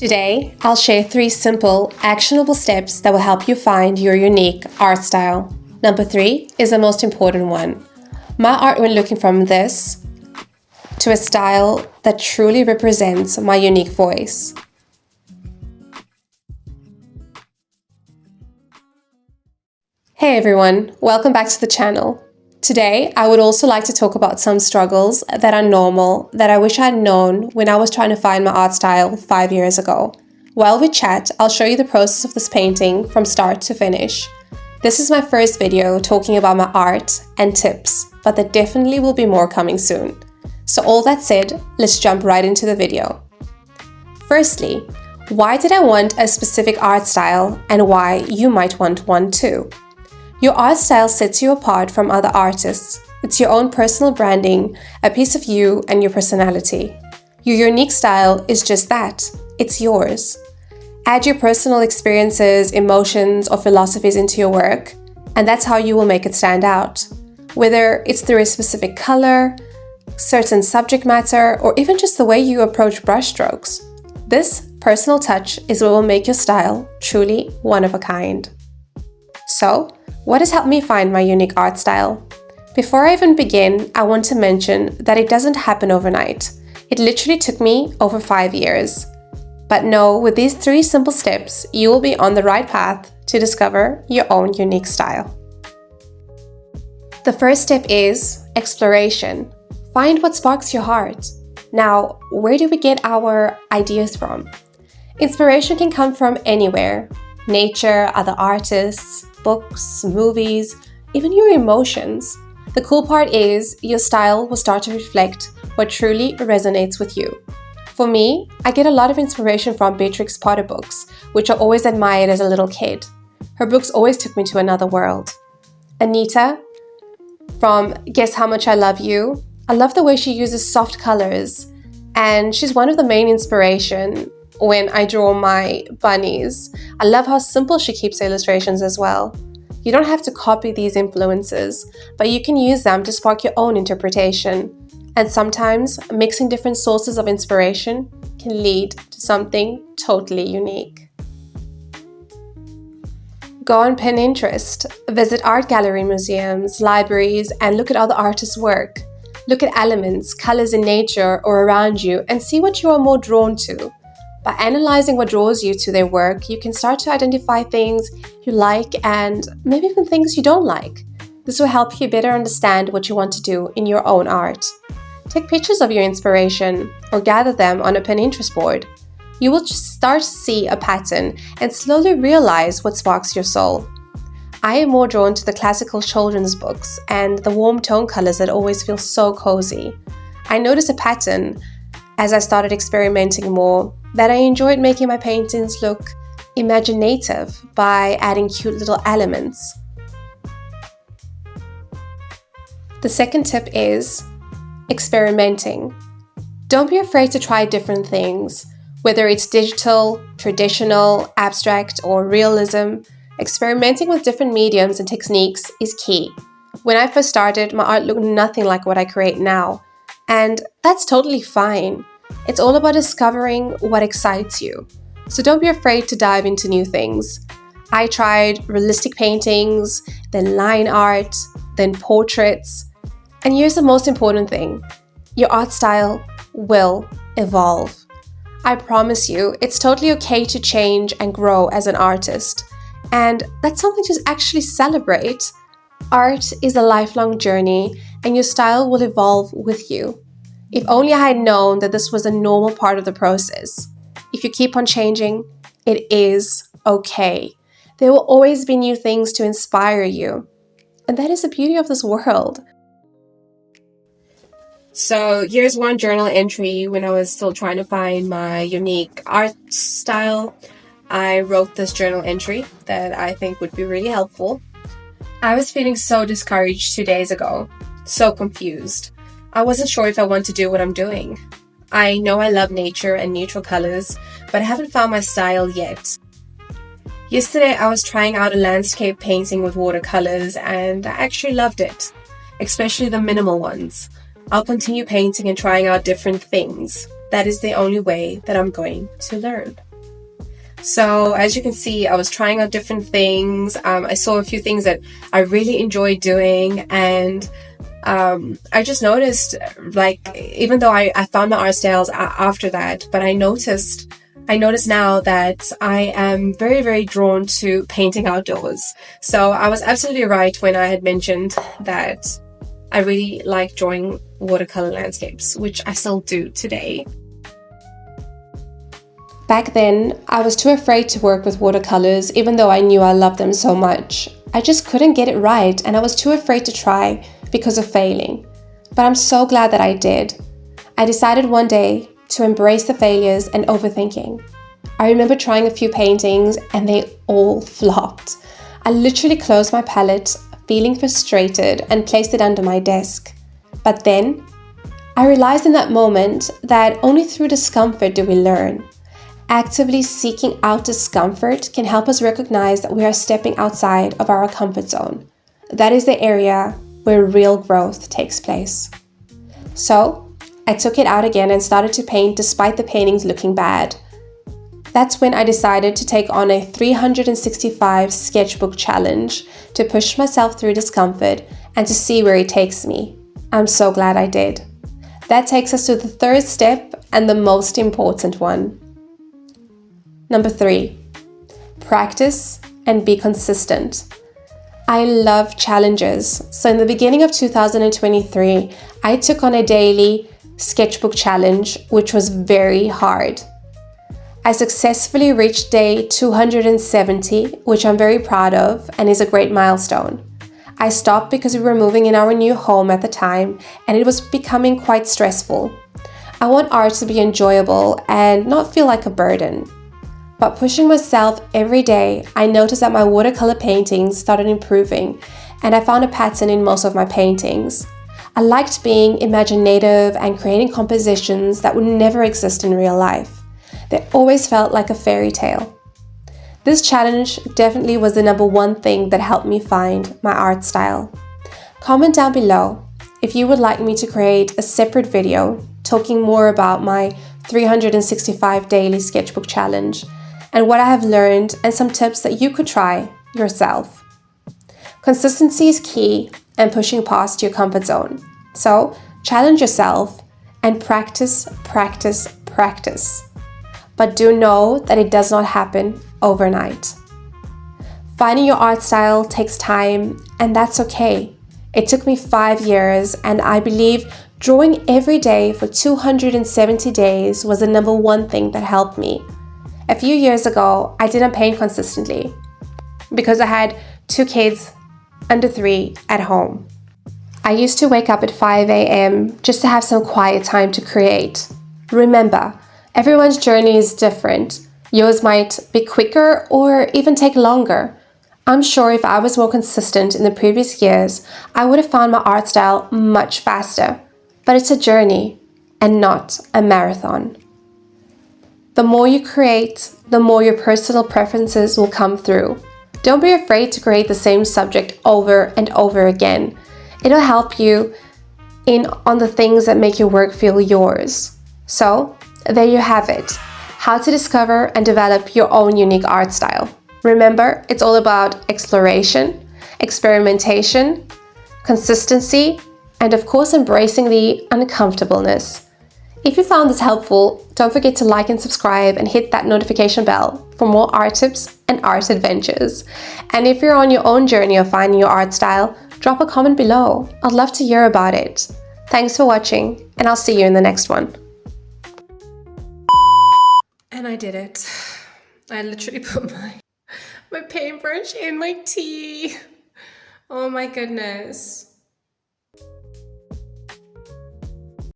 Today, I'll share 3 simple, actionable steps that will help you find your unique art style. Number 3 is the most important one. My art when looking from this to a style that truly represents my unique voice. Hey everyone, welcome back to the channel. Today, I would also like to talk about some struggles that are normal that I wish I had known when I was trying to find my art style 5 years ago. While we chat, I'll show you the process of this painting from start to finish. This is my first video talking about my art and tips, but there definitely will be more coming soon. So all that said, let's jump right into the video. Firstly, why did I want a specific art style and why you might want one too? Your art style sets you apart from other artists. It's your own personal branding, a piece of you and your personality. Your unique style is just that. It's yours. Add your personal experiences, emotions, or philosophies into your work, and that's how you will make it stand out. Whether it's through a specific color, certain subject matter, or even just the way you approach brushstrokes. This personal touch is what will make your style truly one of a kind. So, what has helped me find my unique art style? Before I even begin, I want to mention that it doesn't happen overnight. It literally took me over 5 years. But know, with these 3 simple steps, you will be on the right path to discover your own unique style. The first step is exploration. Find what sparks your heart. Now, where do we get our ideas from? Inspiration can come from anywhere. Nature, other artists, books, movies, even your emotions. The cool part is your style will start to reflect what truly resonates with you. For me, I get a lot of inspiration from Beatrix Potter books, which I always admired as a little kid. Her books always took me to another world. Anita, from Guess How Much I Love You. I love the way she uses soft colors, and she's one of the main inspiration when I draw my bunnies. I love how simple she keeps her illustrations as well. You don't have to copy these influences, but you can use them to spark your own interpretation. And sometimes mixing different sources of inspiration can lead to something totally unique. Go on Pinterest, visit art gallery museums, libraries, and look at other artists' work. Look at elements, colors in nature or around you and see what you are more drawn to. By analyzing what draws you to their work, you can start to identify things you like and maybe even things you don't like. This will help you better understand what you want to do in your own art. Take pictures of your inspiration or gather them on a Pinterest board. You will start to see a pattern and slowly realize what sparks your soul. I am more drawn to the classical children's books and the warm tone colors that always feel so cozy. I noticed a pattern as I started experimenting more that I enjoyed making my paintings look imaginative by adding cute little elements. The second tip is experimenting. Don't be afraid to try different things, whether it's digital, traditional, abstract, or realism. Experimenting with different mediums and techniques is key. When I first started, my art looked nothing like what I create now, and that's totally fine. It's all about discovering what excites you. So don't be afraid to dive into new things. I tried realistic paintings, then line art, then portraits. And here's the most important thing. Your art style will evolve. I promise you, it's totally okay to change and grow as an artist. And that's something to actually celebrate. Art is a lifelong journey and your style will evolve with you. If only I had known that this was a normal part of the process. If you keep on changing, it is okay. There will always be new things to inspire you. And that is the beauty of this world. So here's one journal entry when I was still trying to find my unique art style. I wrote this journal entry that I think would be really helpful. I was feeling so discouraged 2 days ago, so confused. I wasn't sure if I want to do what I'm doing. I know I love nature and neutral colors, but I haven't found my style yet. Yesterday I was trying out a landscape painting with watercolors and I actually loved it, especially the minimal ones. I'll continue painting and trying out different things. That is the only way that I'm going to learn. So as you can see, I was trying out different things. I saw a few things that I really enjoyed doing, and I just noticed, like, even though I found my art styles after that, but I noticed now that I am very, very drawn to painting outdoors. So I was absolutely right when I had mentioned that I really like drawing watercolor landscapes, which I still do today. Back then, I was too afraid to work with watercolors, even though I knew I loved them so much. I just couldn't get it right, and I was too afraid to try because of failing. But I'm so glad that I did. I decided one day to embrace the failures and overthinking. I remember trying a few paintings and they all flopped. I literally closed my palette, feeling frustrated, and placed it under my desk. But then, I realized in that moment that only through discomfort do we learn. Actively seeking out discomfort can help us recognize that we are stepping outside of our comfort zone. That is the area where real growth takes place. So, I took it out again and started to paint despite the paintings looking bad. That's when I decided to take on a 365 sketchbook challenge to push myself through discomfort and to see where it takes me. I'm so glad I did. That takes us to the third step and the most important one. Number 3, practice and be consistent. I love challenges. So in the beginning of 2023, I took on a daily sketchbook challenge, which was very hard. I successfully reached day 270, which I'm very proud of and is a great milestone. I stopped because we were moving in our new home at the time and it was becoming quite stressful. I want art to be enjoyable and not feel like a burden. But pushing myself every day, I noticed that my watercolor paintings started improving and I found a pattern in most of my paintings. I liked being imaginative and creating compositions that would never exist in real life. They always felt like a fairy tale. This challenge definitely was the number one thing that helped me find my art style. Comment down below if you would like me to create a separate video talking more about my 365 daily sketchbook challenge and what I have learned and some tips that you could try yourself. Consistency is key and pushing past your comfort zone. So challenge yourself and practice, practice, practice. But do know that it does not happen overnight. Finding your art style takes time, and that's okay. It took me 5 years, and I believe drawing every day for 270 days was the number one thing that helped me. A few years ago, I didn't paint consistently because I had 2 kids under 3 at home. I used to wake up at 5 a.m. just to have some quiet time to create. Remember, everyone's journey is different. Yours might be quicker or even take longer. I'm sure if I was more consistent in the previous years, I would have found my art style much faster. But it's a journey and not a marathon. The more you create, the more your personal preferences will come through. Don't be afraid to create the same subject over and over again. It'll help you on the things that make your work feel yours. So, there you have it. How to discover and develop your own unique art style. Remember, it's all about exploration, experimentation, consistency, and of course embracing the uncomfortableness. If you found this helpful, don't forget to like and subscribe and hit that notification bell for more art tips and art adventures. And if you're on your own journey of finding your art style, drop a comment below. I'd love to hear about it. Thanks for watching, and I'll see you in the next one. And I did it. I literally put my paintbrush in my tea. Oh my goodness.